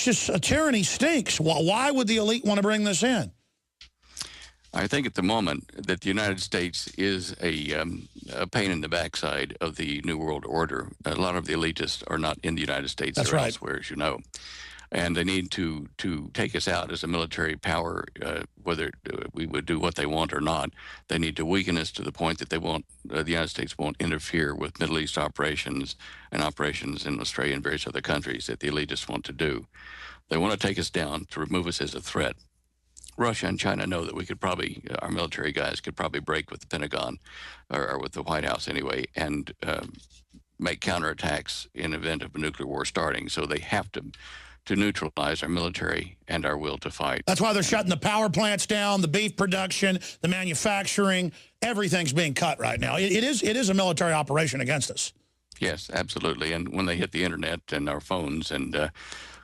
it's just a tyranny stinks. Why would the elite want to bring this in? I think at the moment that the United States is a pain in the backside of the New World Order. A lot of the elitists are not in the United States. That's they're right. elsewhere, as you know. And they need to take us out as a military power, whether we would do what they want or not. They need to weaken us to the point that they won't, the United States won't interfere with Middle East operations and operations in Australia and various other countries that the elitists want to do. They want to take us down to remove us as a threat. Russia and China know that we could probably, our military guys could probably break with the Pentagon, or with the White House anyway, and make counterattacks in event of a nuclear war starting. So they have to neutralize our military and our will to fight. That's why they're shutting the power plants down, the beef production, the manufacturing. Everything's being cut right now. It is a military operation against us. Yes, absolutely. And when they hit the internet and our phones and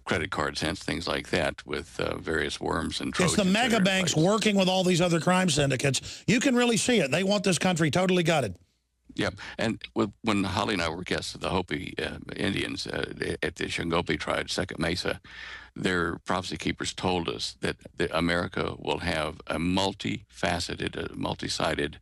credit cards, hence things like that, with various worms and Trojans. It's the mega banks working with all these other crime syndicates. You can really see it. They want this country totally gutted. Yep. And when Holly and I were guests of the Hopi Indians at the Shingopi tribe, Second Mesa, their prophecy keepers told us that America will have a multifaceted, multi-sided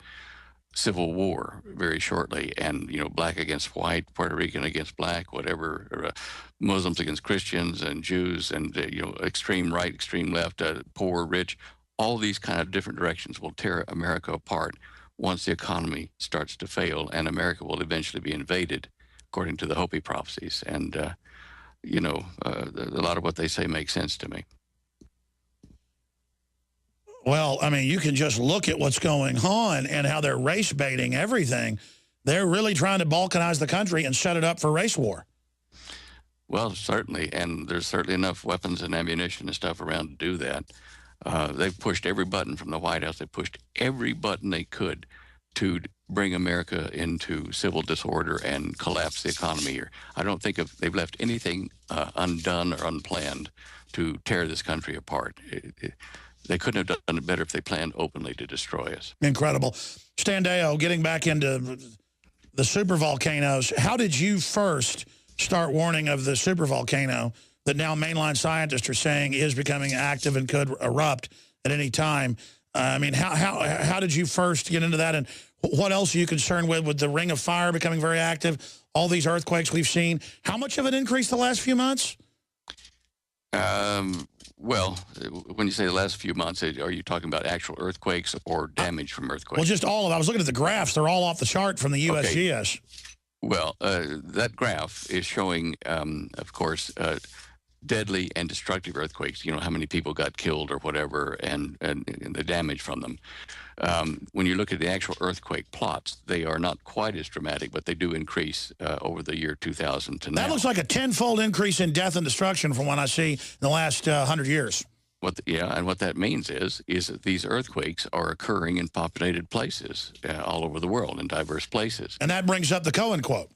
civil war very shortly, and black against white, Puerto Rican against black, whatever, or, Muslims against Christians and Jews, and extreme right, extreme left, poor, rich, all these kind of different directions will tear America apart once the economy starts to fail, and America will eventually be invaded, according to the Hopi prophecies. And a lot of what they say makes sense to me. Well, I mean, you can just look at what's going on and how they're race baiting everything. They're really trying to balkanize the country and set it up for race war. Well, certainly, and there's certainly enough weapons and ammunition and stuff around to do that. They've pushed every button from the White House. They pushed every button they could to bring America into civil disorder and collapse the economy here. I don't think they've left anything undone or unplanned to tear this country apart. They couldn't have done it better if they planned openly to destroy us. Incredible. Stan Deyo, getting back into the supervolcanoes, how did you first start warning of the supervolcano that now mainline scientists are saying is becoming active and could erupt at any time? I mean, how did you first get into that, and what else are you concerned with the Ring of Fire becoming very active, all these earthquakes we've seen? How much of an increase the last few months? Well, when you say the last few months, are you talking about actual earthquakes or damage from earthquakes? Well, just all of it. I was looking at the graphs. They're all off the chart from the USGS. Okay. Well, that graph is showing, of course, deadly and destructive earthquakes, how many people got killed or whatever, and the damage from them. When you look at the actual earthquake plots, they are not quite as dramatic, but they do increase over the year 2000 to now. That looks like a tenfold increase in death and destruction from what I see in the last 100 years. And what that means is that these earthquakes are occurring in populated places all over the world, in diverse places. And that brings up the Cohen quote.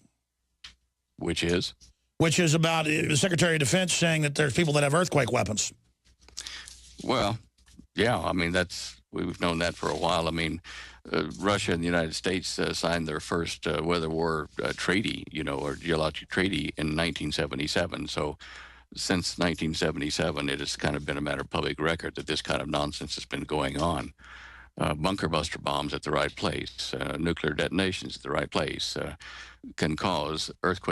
Which is? Which is about the Secretary of Defense saying that there's people that have earthquake weapons. Well, yeah, I mean, we've known that for a while. I mean, Russia and the United States signed their first weather war treaty, or geologic treaty in 1977. So since 1977, it has kind of been a matter of public record that this kind of nonsense has been going on. Bunker buster bombs at the right place, nuclear detonations at the right place can cause earthquakes.